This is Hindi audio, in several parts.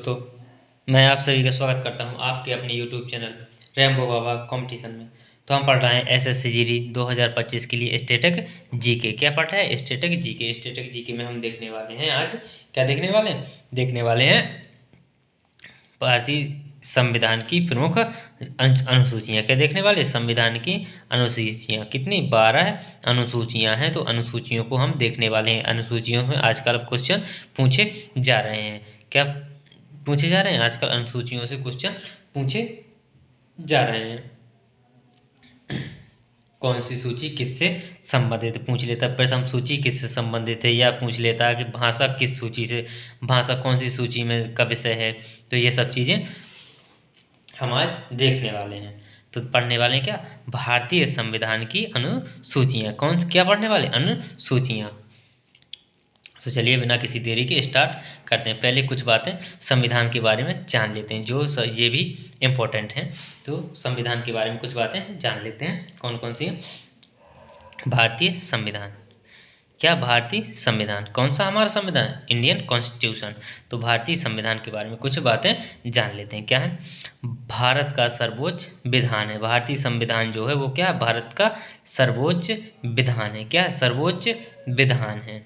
दोस्तों, मैं आप सभी का स्वागत करता हूं आपके अपने यूट्यूब चैनल रैम्बो बाबा कंपटीशन में। तो हम पढ़ रहे हैं एसएससी जीडी 2025 के लिए स्टैटिक जीके। क्या पढ़ रहे हैं? Static GK. स्टैटिक जीके में हम देखने वाले हैं आज, क्या देखने वाले हैं? देखने वाले हैं भारतीय संविधान की प्रमुख अनुसूचियाँ। क्या देखने वाले? संविधान की अनुसूचियाँ। कितनी? 12 अनुसूचियाँ हैं। तो अनुसूचियों को हम देखने वाले हैं। अनुसूचियों में आजकल क्वेश्चन पूछे जा रहे हैं। क्या पूछे जा रहे हैं? आजकल अनुसूचियों से क्वेश्चन पूछे जा रहे हैं। कौन सी सूची किससे संबंधित? पूछ लेता प्रथम सूची किससे संबंधित है, या पूछ लेता कि भाषा किस सूची से, भाषा कौन सी सूची में का विषय है। तो ये सब चीज़ें हम आज देखने वाले हैं। तो पढ़ने वाले हैं क्या? भारतीय संविधान की अनुसूचियाँ। क्या पढ़ने वाले? अनुसूचियाँ। तो चलिए बिना किसी देरी के स्टार्ट करते हैं। पहले कुछ बातें संविधान के बारे में जान लेते हैं, जो ये भी इम्पोर्टेंट हैं। तो संविधान के बारे में कुछ बातें जान लेते हैं। कौन कौन सी हैं? भारतीय संविधान। क्या? भारतीय संविधान। कौन सा हमारा संविधान? Indian constitution. तो भारतीय संविधान के बारे में कुछ बातें जान लेते हैं। क्या है? भारत का सर्वोच्च विधान है। भारतीय संविधान जो है वो क्या है? भारत का सर्वोच्च विधान है। क्या है? सर्वोच्च विधान है।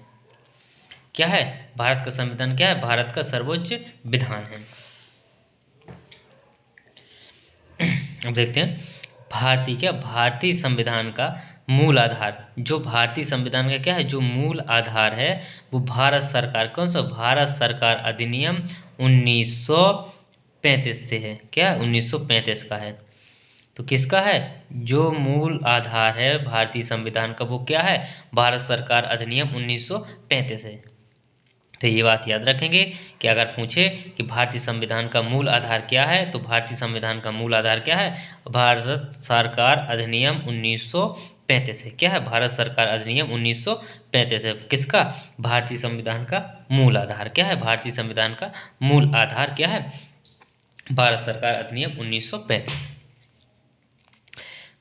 क्या है? भारत का संविधान क्या है? भारत का सर्वोच्च विधान है। अब देखते हैं भारतीय संविधान का मूल आधार। जो भारतीय संविधान का क्या है? जो मूल आधार है वो भारत सरकार, कौन सा? भारत सरकार अधिनियम 1935 से है। क्या? 1935 का है। तो किसका है? जो मूल आधार है भारतीय संविधान का वो क्या है? भारत सरकार अधिनियम 1935 है। तो ये बात याद रखेंगे कि अगर पूछे कि भारतीय संविधान का मूल आधार क्या है, तो भारतीय संविधान का मूल आधार क्या है? भारत सरकार अधिनियम 1935 है। क्या है? भारत सरकार अधिनियम 1935 है। किसका? भारतीय संविधान का मूल आधार क्या है? भारतीय संविधान का मूल आधार क्या है? भारत सरकार अधिनियम 1935।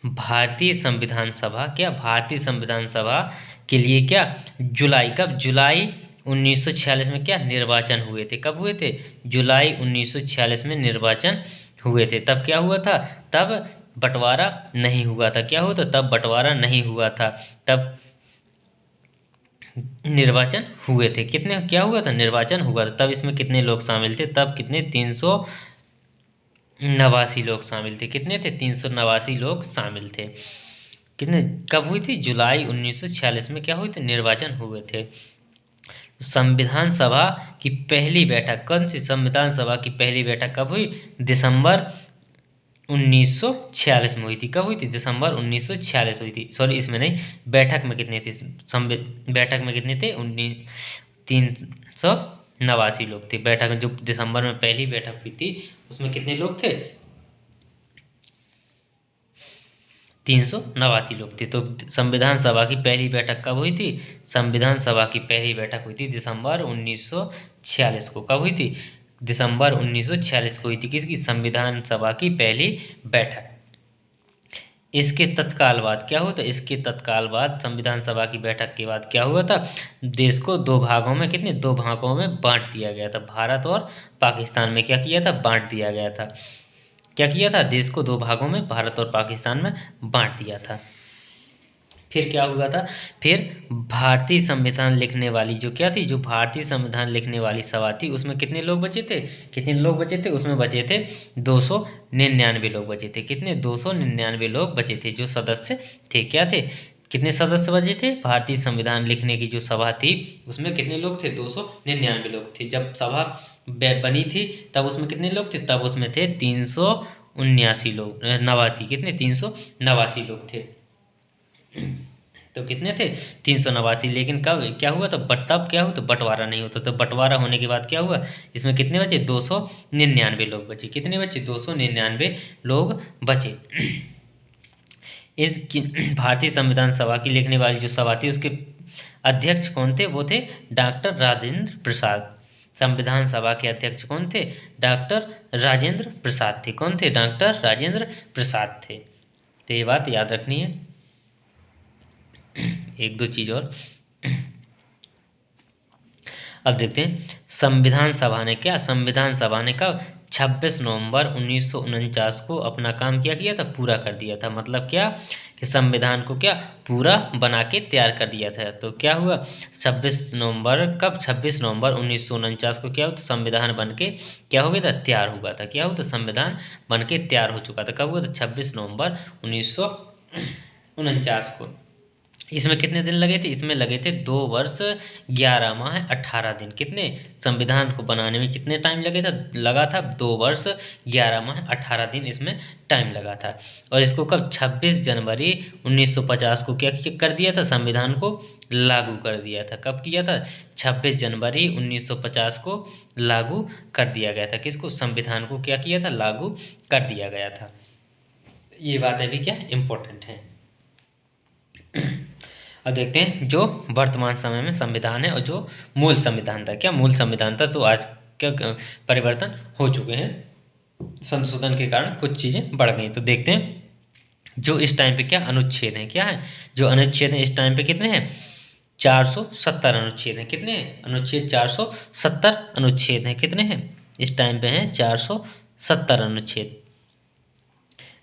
भारतीय संविधान सभा क्या? भारतीय संविधान सभा के लिए क्या? जुलाई 1946 में क्या निर्वाचन हुए थे? कब हुए थे? जुलाई 1946 में निर्वाचन हुए थे। तब क्या हुआ था? तब बंटवारा नहीं हुआ था। क्या हुआ था? तब बंटवारा नहीं हुआ था। तब निर्वाचन हुए थे। कितने? क्या हुआ था? निर्वाचन हुआ था। तब इसमें कितने लोग शामिल थे? तब कितने? 389 लोग शामिल थे। कितने थे? 389 लोग शामिल थे। कितने? कब हुई थी? जुलाई 1946 में क्या हुई थी? निर्वाचन हुए थे। संविधान सभा की पहली बैठक, कौन सी? संविधान सभा की पहली बैठक कब हुई? दिसंबर 1946 में हुई थी। कब हुई थी? दिसंबर 1946 हुई थी। सॉरी, इसमें नहीं, बैठक में कितने थे? बैठक में कितने थे? 389 लोग थे। बैठक में जो दिसंबर में पहली बैठक हुई थी उसमें कितने लोग थे? 389 लोग थे। तो संविधान सभा की पहली बैठक कब हुई थी? संविधान सभा की पहली बैठक हुई थी दिसंबर 1946 को। कब हुई थी? दिसंबर 1946 को हुई थी। किसकी? संविधान सभा की पहली बैठक। इसके तत्काल बाद क्या हुआ था? इसके तत्काल बाद संविधान सभा की बैठक के बाद क्या हुआ था? देश को दो भागों में, कितने? दो भागों में बांट दिया गया था। भारत और पाकिस्तान में क्या किया था? बांट दिया गया था। क्या किया था? देश को दो भागों में, भारत और पाकिस्तान में बांट दिया था। फिर क्या हुआ था? फिर भारतीय संविधान लिखने वाली जो क्या थी? जो भारतीय संविधान लिखने वाली सभा थी उसमें कितने लोग बचे थे? कितने लोग बचे थे? उसमें बचे थे 299 लोग बचे थे। कितने? 299 लोग बचे थे जो सदस्य थे। क्या थे? कितने सदस्य बचे थे? भारतीय संविधान लिखने की जो सभा थी उसमें कितने लोग थे? 299 लोग थे। जब सभा बनी थी तब उसमें कितने लोग थे? तब उसमें थे 379 लोग, नवासी। कितने? 389 लोग थे। तो कितने थे? 389। लेकिन कब क्या हुआ? तब क्या हुआ? तो बंटवारा नहीं होता। तो बंटवारा होने के बाद क्या हुआ? इसमें कितने बचे? 299 लोग बचे। कितने बचे? 299 लोग बचे। भारतीय संविधान सभा की लिखने वाली जो सभा थी उसके अध्यक्ष कौन थे? वो थे डॉक्टर राजेंद्र प्रसाद। संविधान सभा के अध्यक्ष कौन थे? डॉक्टर राजेंद्र प्रसाद थे। कौन थे? डॉक्टर राजेंद्र प्रसाद थे। तो ये बात याद रखनी है। एक दो चीज़ और, अब देखते हैं संविधान सभा ने कब 26 नवंबर 1949 को अपना काम क्या किया था, पूरा कर दिया था। मतलब क्या कि संविधान को क्या पूरा बना के तैयार कर दिया था। तो क्या हुआ 26 नवंबर 1949 को क्या हुआ, तो संविधान बन के क्या हो गया था, तैयार हुआ था। क्या हुआ था, संविधान बन के तैयार हो चुका था। कब हुआ था, 26 नवंबर 1949 को। इसमें कितने दिन लगे थे, इसमें लगे थे 2 वर्ष 11 माह 18 दिन। कितने, संविधान को बनाने में कितने टाइम लगा था 2 वर्ष 11 माह 18 दिन इसमें टाइम लगा था। और इसको कब 26 जनवरी 1950 को क्या कर दिया था, संविधान को लागू कर दिया था। कब किया था, 26 जनवरी 1950 को लागू कर दिया गया था। किसको, संविधान को क्या किया था, लागू कर दिया गया था। ये बातें भी क्या इम्पोर्टेंट हैं। अब देखते हैं जो वर्तमान समय में संविधान है और जो मूल संविधान था। क्या मूल संविधान था, तो आज क्या परिवर्तन हो चुके हैं, संशोधन के कारण कुछ चीज़ें बढ़ गई। तो देखते हैं जो इस टाइम पे क्या अनुच्छेद हैं, क्या है जो अनुच्छेद हैं इस टाइम पे कितने हैं, 470 अनुच्छेद हैं। कितने हैं, अनुच्छेद 470 अनुच्छेद हैं। कितने हैं इस टाइम पे हैं, 470 अनुच्छेद।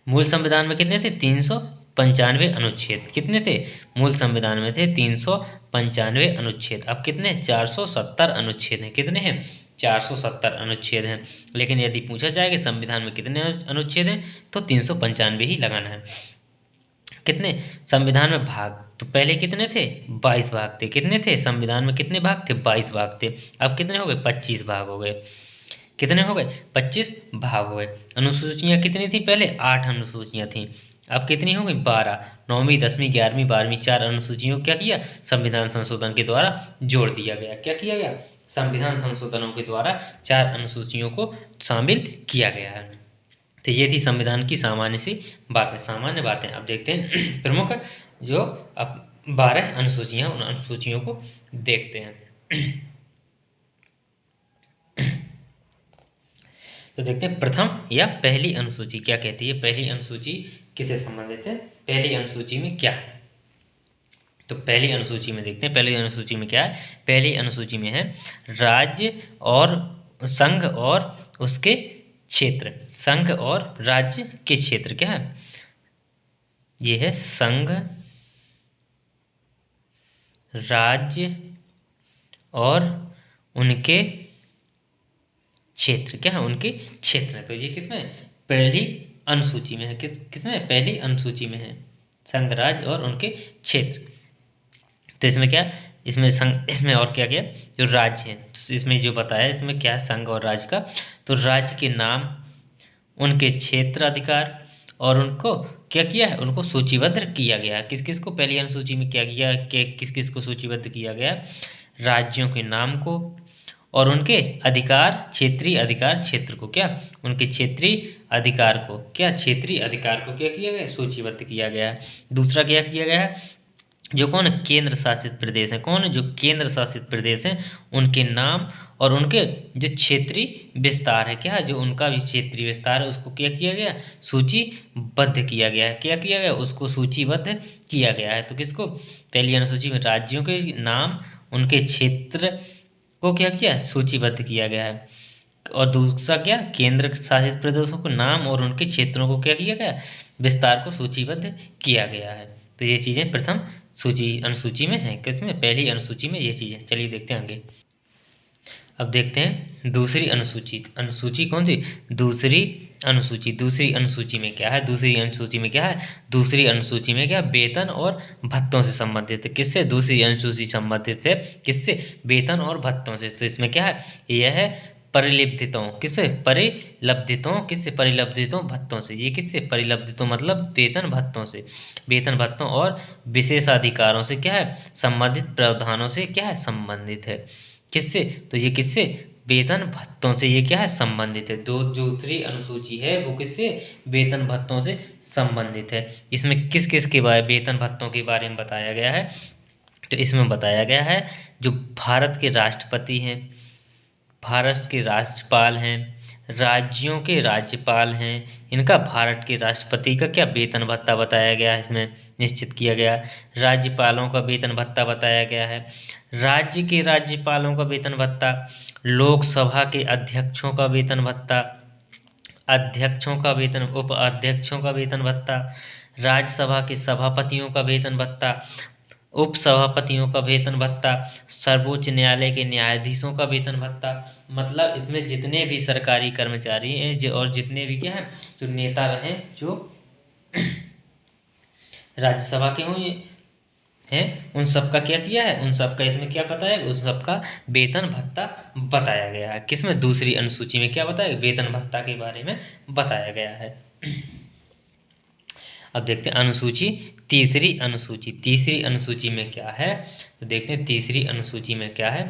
मूल संविधान में कितने थे, 395 अनुच्छेद। कितने थे, मूल संविधान में थे 395 अनुच्छेद। अब कितने, 470 अनुच्छेद हैं। कितने हैं, 470 अनुच्छेद हैं। लेकिन यदि पूछा जाए कि संविधान में कितने अनुच्छेद हैं, तो 395 ही लगाना है। कितने, संविधान में भाग, तो पहले कितने थे, 22 भाग थे। कितने थे, संविधान में कितने भाग थे, 22 भाग थे। अब कितने हो गए, 25 भाग हो गए। कितने हो गए, 25 भाग हो गए। अनुसूचियाँ कितनी थी, पहले 8 अनुसूचियाँ थीं। अब कितनी हो गई, 12। 9वीं 10वीं 11वीं 12वीं 4 अनुसूचियों को क्या किया, संविधान संशोधन के द्वारा जोड़ दिया गया। क्या किया गया, संविधान संशोधनों के द्वारा 4 अनुसूचियों को शामिल किया गया है। तो ये थी संविधान की सामान्य बातें। अब देखते हैं प्रमुख जो अब 12 अनुसूचियाँ, उन अनुसूचियों को देखते हैं। तो देखते हैं प्रथम या पहली अनुसूची क्या कहती है। पहली अनुसूची किससे संबंधित है, पहली अनुसूची में क्या है। तो पहली अनुसूची में देखते हैं, पहली अनुसूची में क्या है। पहली अनुसूची में है राज्य और संघ और उसके क्षेत्र। संघ और राज्य के क्षेत्र क्या है, ये है संघ, राज्य और उनके क्षेत्र। क्या है, उनके क्षेत्र। तो ये किसमें, पहली अनुसूची में है। किसमें, पहली अनुसूची में है, संघ, राज्य और उनके क्षेत्र। तो इसमें क्या, इसमें संघ, इसमें और क्या क्या, जो राज्य है, तो इसमें जो बताया इसमें क्या है, संघ और राज्य का। तो राज्य के नाम, उनके क्षेत्र अधिकार और उनको क्या किया है, उनको सूचीबद्ध किया गया। किस किस को पहली अनुसूची में क्या किया, किस किस को सूचीबद्ध किया गया, राज्यों के नाम को और उनके अधिकार, क्षेत्रीय अधिकार क्षेत्र को, क्या उनके क्षेत्रीय अधिकार को, क्या क्षेत्रीय अधिकार को क्या किया गया, सूचीबद्ध किया गया है। दूसरा क्या किया गया है, जो कौन केंद्र शासित प्रदेश है, कौन जो केंद्र शासित प्रदेश हैं उनके नाम और उनके जो क्षेत्रीय विस्तार है, क्या जो उनका भी क्षेत्रीय विस्तार है उसको क्या किया गया, सूचीबद्ध किया गया है। क्या किया गया, उसको सूचीबद्ध किया गया है। तो किसको, पहली अनुसूची में राज्यों के नाम, उनके क्षेत्र को क्या किया, सूचीबद्ध किया गया है। और दूसरा क्या, केंद्र शासित प्रदेशों को नाम और उनके क्षेत्रों को क्या किया गया, विस्तार को सूचीबद्ध किया गया है। तो ये चीज़ें प्रथम अनुसूची में है। किसमें, पहली अनुसूची में ये चीज़ें। चलिए देखते हैं आगे। अब देखते हैं दूसरी अनुसूची। अनुसूची कौन सी, दूसरी अनुसूची। दूसरी अनुसूची में क्या है, दूसरी अनुसूची में क्या है, दूसरी अनुसूची में क्या, वेतन और भत्तों से संबंधित है। किससे, दूसरी अनुसूची संबंधित है किससे, वेतन और भत्तों से। तो इसमें क्या है, यह है परिलब्धितों, किससे, परिलब्धितों भत्तों से। ये किससे, परिलब्धितों मतलब वेतन भत्तों से, वेतन भत्तों और विशेषाधिकारों से क्या है, संबंधित प्रावधानों से क्या है, संबंधित है। किससे, तो ये किससे, वेतन भत्तों से ये क्या है, संबंधित है। दूसरी अनुसूची है वो किससे, वेतन भत्तों से संबंधित है। इसमें किस किस के बारे, वेतन भत्तों के बारे में बताया गया है। तो इसमें बताया गया है जो भारत के राष्ट्रपति हैं, भारत के राज्यपाल हैं, राज्यों के राज्यपाल हैं, इनका भारत के राष्ट्रपति का क्या वेतन भत्ता बताया गया है, इसमें निश्चित किया गया। राज्यपालों का वेतन भत्ता बताया गया है। राज्य के राज्यपालों का वेतन भत्ता, लोकसभा के अध्यक्षों का वेतन भत्ता, अध्यक्षों का वेतन, उपाध्यक्षों का वेतन भत्ता, राज्यसभा के सभापतियों का वेतन भत्ता, उप सभापतियों का वेतन भत्ता, सर्वोच्च न्यायालय के न्यायाधीशों का वेतन भत्ता। मतलब इसमें जितने भी सरकारी कर्मचारी हैं और जितने भी क्या हैं जो नेता रहे, जो राज्यसभा के हों ये हैं, उन सब का क्या किया है, उन सब का इसमें क्या बताया, उन सब का वेतन भत्ता बताया गया है। किसमें? दूसरी अनुसूची में क्या बताया, वेतन भत्ता के बारे में बताया गया है। अब देखते हैं अनुसूची तीसरी अनुसूची। तीसरी अनुसूची में क्या है, तो देखते हैं तीसरी अनुसूची में क्या है।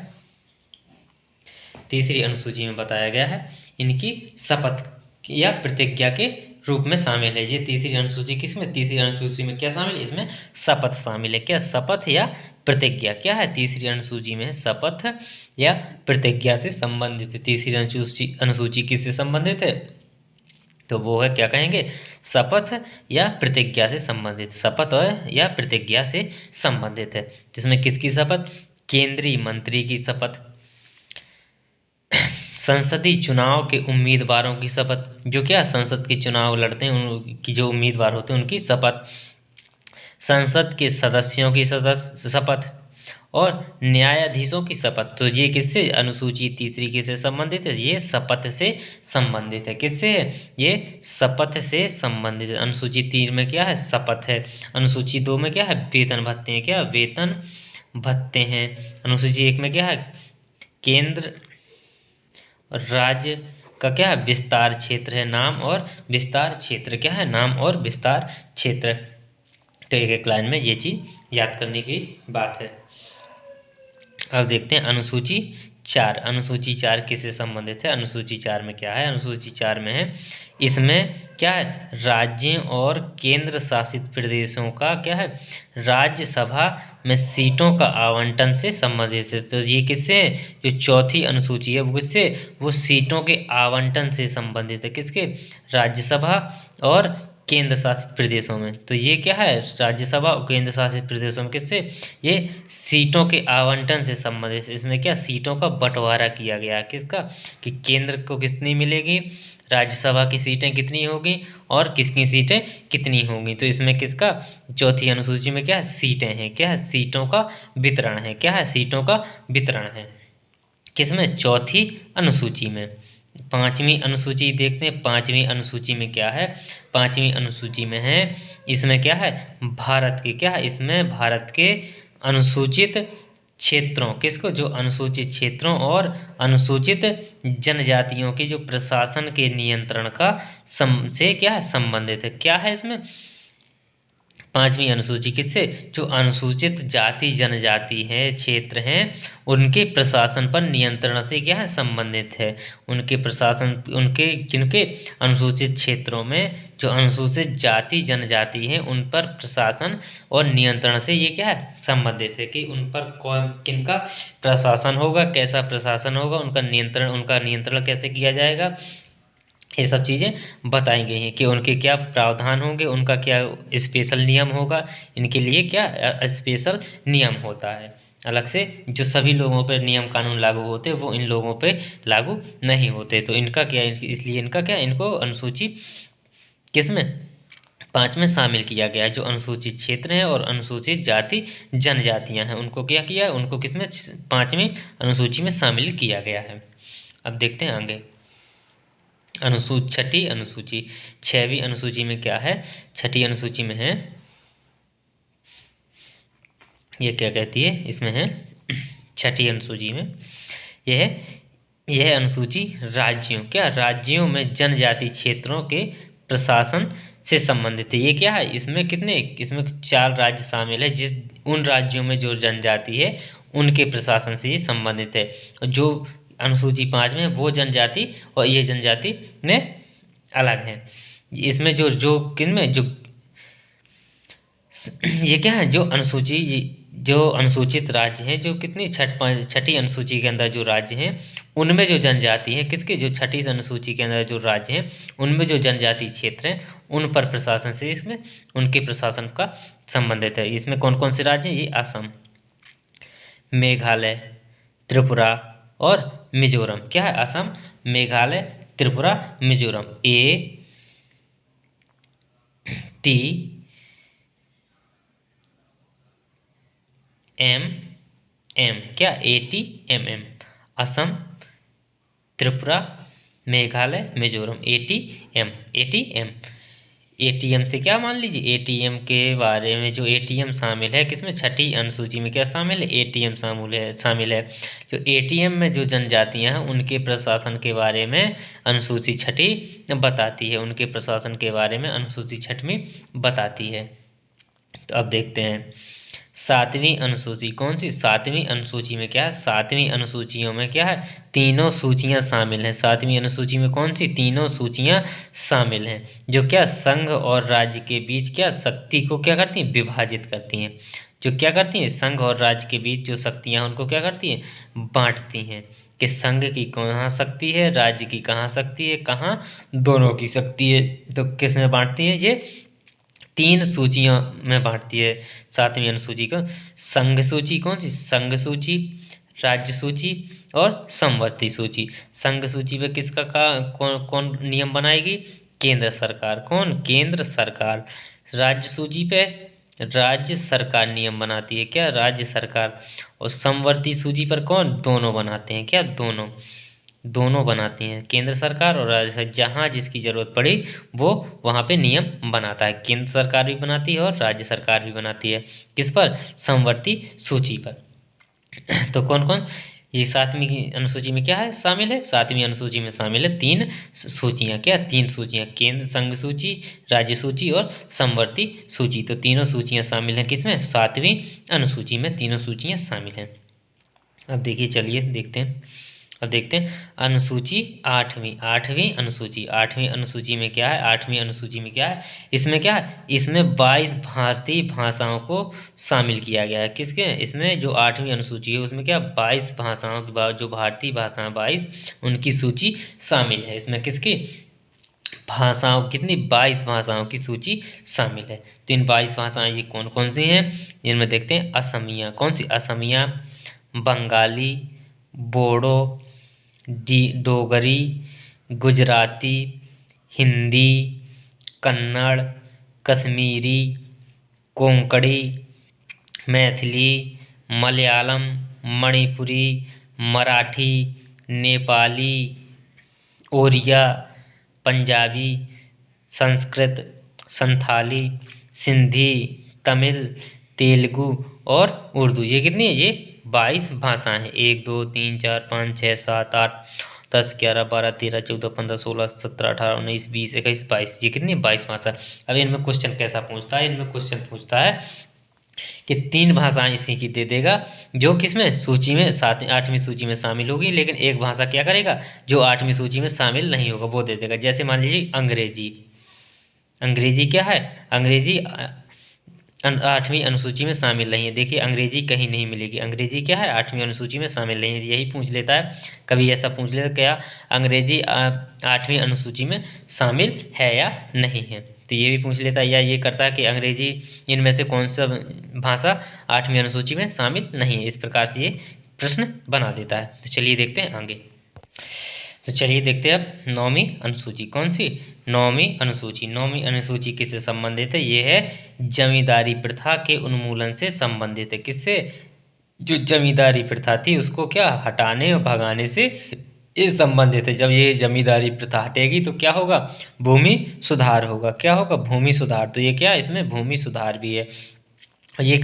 तीसरी अनुसूची में बताया गया है इनकी शपथ या प्रतिज्ञा के रूप में शामिल है। ये तीसरी अनुसूची किसमें, तीसरी अनुसूची में क्या शामिल है, इसमें शपथ शामिल है। क्या? शपथ या प्रतिज्ञा क्या है तीसरी अनुसूची में, शपथ या प्रतिज्ञा से संबंधित है। तीसरी अनुसूची किससे संबंधित है, तो वो है क्या कहेंगे, शपथ या प्रतिज्ञा से संबंधित। शपथ और या प्रतिज्ञा से संबंधित है, जिसमें किसकी शपथ, केंद्रीय मंत्री की शपथ, संसदीय चुनाव के उम्मीदवारों की शपथ, जो क्या संसद के चुनाव लड़ते हैं उनकी जो उम्मीदवार होते हैं उनकी शपथ, संसद के सदस्यों की शपथ और न्यायाधीशों की शपथ। तो ये किससे, अनुसूची तीसरी किससे संबंधित है, ये शपथ से संबंधित है। किससे है, ये शपथ से संबंधित है। अनुसूची 3 में क्या है, शपथ है। अनुसूची 2 में क्या है, वेतन भत्ते हैं। क्या? वेतन भत्ते हैं। अनुसूची 1 में क्या है, केंद्र राज्य का क्या है, विस्तार क्षेत्र है, नाम और विस्तार क्षेत्र। क्या है, नाम और विस्तार क्षेत्र। तो एक एक लाइन में ये चीज याद करने की बात है। अब देखते हैं अनुसूची 4। अनुसूची 4 किससे संबंधित है, अनुसूची 4 में क्या है, अनुसूची 4 में है, इसमें क्या है, राज्यों और केंद्र शासित प्रदेशों का क्या है, राज्यसभा में सीटों का आवंटन से संबंधित है। तो ये किससे है, जो चौथी अनुसूची है वो किससे, वो सीटों के आवंटन से संबंधित है। किसके, राज्यसभा और केंद्र शासित प्रदेशों में। तो ये क्या है, राज्यसभा और केंद्र शासित प्रदेशों में किससे, ये सीटों के आवंटन से संबंधित। इसमें क्या, सीटों का बंटवारा किया गया। किसका, कि केंद्र को कितनी मिलेगी, राज्यसभा की सीटें कितनी होगी और किसकी सीटें कितनी होंगी। तो इसमें किसका, चौथी अनुसूची में क्या है, सीटें हैं। क्या है, सीटों का वितरण है। क्या है, सीटों का वितरण है। किसमें, चौथी अनुसूची में। पांचवी अनुसूची देखते हैं, पांचवी अनुसूची में क्या है, पांचवी अनुसूची में है, इसमें क्या है, भारत के क्या है, इसमें भारत के अनुसूचित क्षेत्रों, किसको, जो अनुसूचित क्षेत्रों और अनुसूचित जनजातियों के जो प्रशासन के नियंत्रण का से क्या है, संबंधित है। क्या है इसमें, पांचवी अनुसूची किससे, जो अनुसूचित जाति जनजाति है, क्षेत्र हैं, उनके प्रशासन पर नियंत्रण से क्या है, संबंधित है। उनके प्रशासन, उनके जिनके अनुसूचित क्षेत्रों में जो अनुसूचित जाति जनजाति हैं उन पर प्रशासन और नियंत्रण से ये क्या है, संबंधित है। कि उन पर कौन किनका प्रशासन होगा, कैसा प्रशासन होगा, उनका नियंत्रण कैसे किया जाएगा, ये सब चीज़ें बताई गई हैं। कि उनके क्या प्रावधान होंगे, उनका क्या स्पेशल नियम होगा, इनके लिए क्या स्पेशल नियम होता है अलग से, जो सभी लोगों पर नियम कानून लागू होते हैं वो इन लोगों पे लागू नहीं होते। तो इनका क्या, इसलिए इनका क्या, इनको अनुसूची किसमें, 5 में शामिल किया गया है। जो अनुसूचित क्षेत्र हैं और अनुसूचित जाति जनजातियां हैं उनको क्या किया है, उनको किसमें, 5वीं अनुसूची में शामिल किया गया है। अब देखते हैं आगे छठी अनुसूची। 6वीं अनुसूची में क्या है, छठी अनुसूची में है, ये क्या कहती है, इसमें है छठी अनुसूची में यह है, यह अनुसूची राज्यों, क्या राज्यों में जनजाति क्षेत्रों के प्रशासन से संबंधित है। ये क्या है, इसमें कितने, इसमें 4 राज्य शामिल है, जिस उन राज्यों में जो जनजाति है उनके प्रशासन से ये संबंधित है। जो अनुसूची 5 में वो जनजाति और ये जनजाति में अलग है। इसमें जो जो किन में जो ये क्या है, जो अनुसूचित राज्य हैं, जो कितनी छठी अनुसूची के अंदर जो राज्य हैं उनमें जो जनजाति है, किसके, जो छठी अनुसूची के अंदर जो राज्य हैं उनमें जो जनजाति क्षेत्र हैं उन पर प्रशासन से इसमें उनके प्रशासन का संबंधित है। इसमें कौन कौन से राज्य हैं, ये असम, मेघालय, त्रिपुरा और मिजोरम। क्या है? असम, मेघालय, त्रिपुरा, मिजोरम। ATMM, क्या? ATMM, Assam, Tripura, Meghalaya, Mizoram. ATM. ATM से क्या मान लीजिए, एटीएम के बारे में, जो एटीएम शामिल है किसमें, छठी अनुसूची में क्या शामिल है, एटीएम शामिल है। जो एटीएम में जो जनजातियां हैं उनके प्रशासन के बारे में अनुसूची छठी बताती है, उनके प्रशासन के बारे में अनुसूची छठवीं बताती है। तो अब देखते हैं सातवीं अनुसूची कौन सी। सातवीं अनुसूची में क्या है, सातवीं अनुसूचियों में क्या है, तीनों सूचियां शामिल हैं। सातवीं अनुसूची में कौन सी, तीनों सूचियां शामिल हैं, जो क्या संघ और राज्य के बीच क्या शक्ति को क्या करती हैं, विभाजित करती हैं। जो क्या करती हैं, संघ और राज्य के बीच जो शक्तियां हैं उनको क्या करती हैं, बांटती हैं। कि संघ की कहाँ शक्ति है, राज्य की कहाँ शक्ति है, कहाँ दोनों की शक्ति है। तो किस में बांटती है, ये तीन सूचियों में बांटती है सातवीं अनुसूची को। संघ सूची कौन सी, संघ सूची, राज्य सूची और समवर्ती सूची। संघ सूची पे किसका कौन कौन नियम बनाएगी, केंद्र सरकार। कौन, केंद्र सरकार। राज्य सूची पे राज्य सरकार नियम बनाती है, क्या, राज्य सरकार। और समवर्ती सूची पर कौन, दोनों बनाते हैं, क्या, दोनों दोनों बनाती हैं, केंद्र सरकार और राज्य सरकार। जहाँ जिसकी जरूरत पड़ी वो वहाँ पे नियम बनाता है, केंद्र सरकार भी बनाती है और राज्य सरकार भी बनाती है। किस पर, समवर्ती सूची पर। तो कौन कौन, ये सातवीं की अनुसूची में क्या है शामिल है, सातवीं अनुसूची में शामिल है तीन सूचियाँ। क्या, तीन सूचियाँ, केंद्र संघ सूची, राज्य सूची और समवर्ती सूची। तो तीनों सूचियाँ शामिल हैं किसमें, सातवीं अनुसूची में तीनों सूचियाँ शामिल हैं। अब देखिए, चलिए देखते हैं। अब देखते हैं अनुसूची आठवीं। आठवीं अनुसूची, आठवीं अनुसूची में क्या है, आठवीं अनुसूची में क्या है, इसमें क्या है, इसमें 22 भारतीय भाषाओं को शामिल किया गया है। किसके, इसमें जो आठवीं अनुसूची है उसमें क्या, 22 भाषाओं की जो भारतीय भाषाएं 22 उनकी सूची शामिल है इसमें। किसकी भाषाओं, कितनी, 22 भाषाओं की सूची शामिल है। तो इन 22 भाषाएं ये कौन कौन सी हैं, इनमें देखते हैं असमिया। कौन सी, असमिया, बंगाली, बोडो, डोगरी, गुजराती, हिंदी, कन्नड़, कश्मीरी, कोंकणी, मैथिली, मलयालम, मणिपुरी, मराठी, नेपाली, ओरिया, पंजाबी, संस्कृत, संथाली, सिंधी, तमिल, तेलुगु और उर्दू। ये कितनी है, ये 22 भाषाएं हैं। 1 2 3 4 5 6 7 8 10 11 12 13 14 15 16 17 18 19 20 21 22। ये कितनी, 22 भाषा। अब इनमें क्वेश्चन कैसा पूछता है, इनमें क्वेश्चन पूछता है कि तीन भाषाएं इसी की दे देगा जो किसमें, सूची में आठवीं सूची में शामिल होगी, लेकिन एक भाषा क्या करेगा, जो आठवीं सूची में शामिल नहीं होगा वो दे देगा। जैसे मान लीजिए अंग्रेजी। अंग्रेजी क्या है, अंग्रेजी आठवीं अनुसूची में शामिल नहीं है। देखिए अंग्रेजी कहीं नहीं मिलेगी, अंग्रेजी क्या है, आठवीं अनुसूची में शामिल नहीं है। यही पूछ लेता है, कभी ऐसा पूछ लेता क्या अंग्रेजी आठवीं अनुसूची में शामिल है या नहीं है। तो ये भी पूछ लेता है, या ये करता है कि अंग्रेजी इनमें से कौन सा भाषा आठवीं अनुसूची में शामिल नहीं है। इस प्रकार से ये प्रश्न बना देता है। तो चलिए देखते हैं आगे। तो चलिए देखते हैं अब नौवीं अनुसूची। कौन सी, नौवीं अनुसूची। नौवीं अनुसूची किससे संबंधित है, ये है जमींदारी प्रथा के उन्मूलन से संबंधित है। किससे, जो जमींदारी प्रथा थी उसको क्या हटाने और भगाने से ये संबंधित है। जब ये जमींदारी प्रथा हटेगी तो क्या होगा, भूमि सुधार होगा। क्या होगा, भूमि सुधार। तो ये क्या, इसमें भूमि सुधार भी है। ये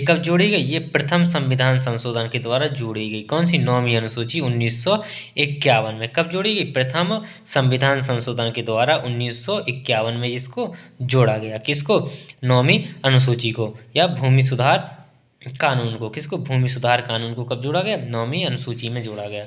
कब जोड़ी गई, ये प्रथम संविधान संशोधन के द्वारा जोड़ी गई। कौन सी, नौवीं अनुसूची 1951 में। कब जोड़ी गई, प्रथम संविधान संशोधन के द्वारा 1951 में इसको जोड़ा गया। किसको, नौवीं अनुसूची को या भूमि सुधार कानून को। किसको, भूमि सुधार कानून को कब जोड़ा गया, नौवीं अनुसूची में जोड़ा गया।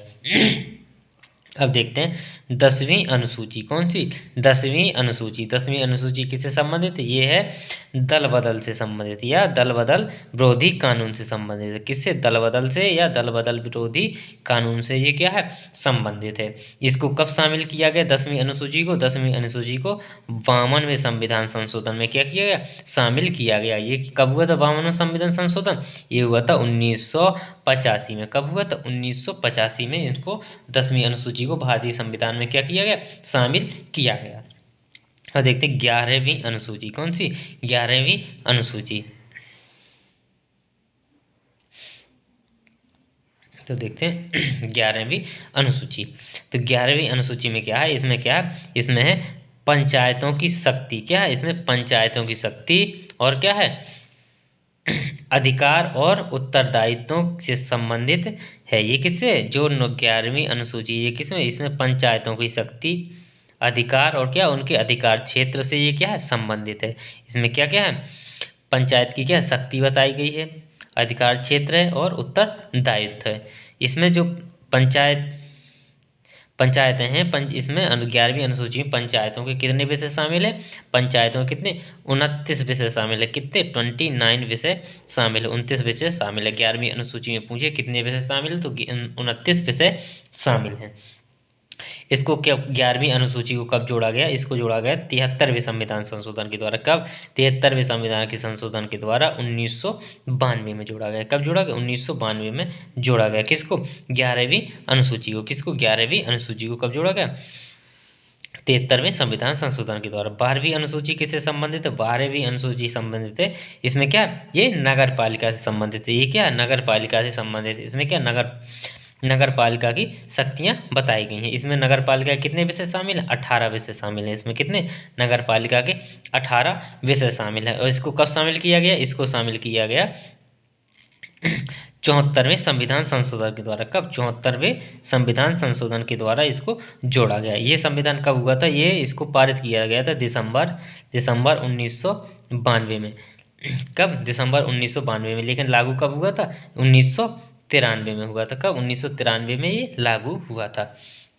अब देखते हैं 10वीं अनुसूची। कौन सी, 10वीं अनुसूची। 10वीं अनुसूची किससे संबंधित है, ये है दल बदल से संबंधित या दल बदल विरोधी कानून से संबंधित है। किससे, दल बदल से या दल बदल विरोधी कानून से ये क्या है, संबंधित है। इसको कब शामिल किया गया 10वीं अनुसूची को, 10वीं अनुसूची को 52वें संविधान संशोधन में क्या किया गया, शामिल किया गया। ये कब हुआ था 52वां संविधान संशोधन, ये हुआ था 1985 में। कब हुआ? तो 1985 में इसको 10वीं अनुसूची को भारतीय संविधान में क्या किया गया? शामिल किया गया। और देखते हैं 11वीं अनुसूची। कौन सी? 11वीं अनुसूची। तो देखते हैं 11वीं अनुसूची। तो 11वीं अनुसूची में क्या है? इसमें क्या है? इसमें है पंचायतों की शक्ति। क्या है इसमें? पंचायतों की शक्ति। और क्या है? अधिकार और उत्तरदायित्वों से संबंधित है। ये किससे? जो 11वीं अनुसूची, ये किसमें? इसमें पंचायतों की शक्ति, अधिकार और क्या उनके अधिकार क्षेत्र से ये क्या है? संबंधित है। इसमें क्या क्या है? पंचायत की क्या शक्ति बताई गई है, अधिकार क्षेत्र है और उत्तरदायित्व है। इसमें जो पंचायतें हैं, इसमें 11वीं अनुसूची में पंचायतों के कितने विषय शामिल है? पंचायतों के कितने? 29 विषय शामिल है। कितने? 29 विषय शामिल है, 29 विषय शामिल है। 11वीं अनुसूची में पूछे कितने विषय शामिल है? तो 29 विषय शामिल हैं। इसको क्या 11वीं अनुसूची को कब जोड़ा गया? इसको जोड़ा गया 73वें संविधान संशोधन के द्वारा। कब? 73वें संविधान के संशोधन के द्वारा 1992 में जोड़ा गया। कब जोड़ा गया? 1992 में जोड़ा गया। किसको? 11वीं अनुसूची को। किसको? 11वीं अनुसूची को कब जोड़ा गया? 73वें संविधान संशोधन के द्वारा। 12वीं अनुसूची किससे संबंधित है? 12वीं अनुसूची संबंधित है, इसमें क्या? ये नगर पालिका से संबंधित है। ये क्या? नगर पालिका से संबंधित है। इसमें क्या? नगर पालिका की शक्तियां बताई गई हैं। इसमें नगर पालिका के कितने विषय शामिल है? 18 विषय शामिल हैं। इसमें कितने? नगर पालिका के 18 विषय शामिल है। और इसको कब शामिल किया गया? इसको शामिल किया गया 74वें संविधान संशोधन के द्वारा। कब? 74वें संविधान संशोधन के द्वारा इसको जोड़ा गया। ये संविधान कब हुआ था? ये इसको पारित किया गया था दिसंबर 1992 में। कब? दिसंबर 1992 में। लेकिन लागू कब हुआ था? 1993 में हुआ था। कब? 1993 में ये लागू हुआ था।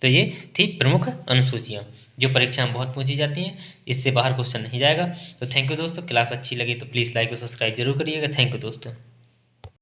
तो ये थी प्रमुख अनुसूचियाँ जो परीक्षा में बहुत पूछी जाती हैं। इससे बाहर क्वेश्चन नहीं जाएगा। तो थैंक यू दोस्तों। क्लास अच्छी लगी तो प्लीज़ लाइक और सब्सक्राइब जरूर करिएगा। थैंक यू दोस्तों।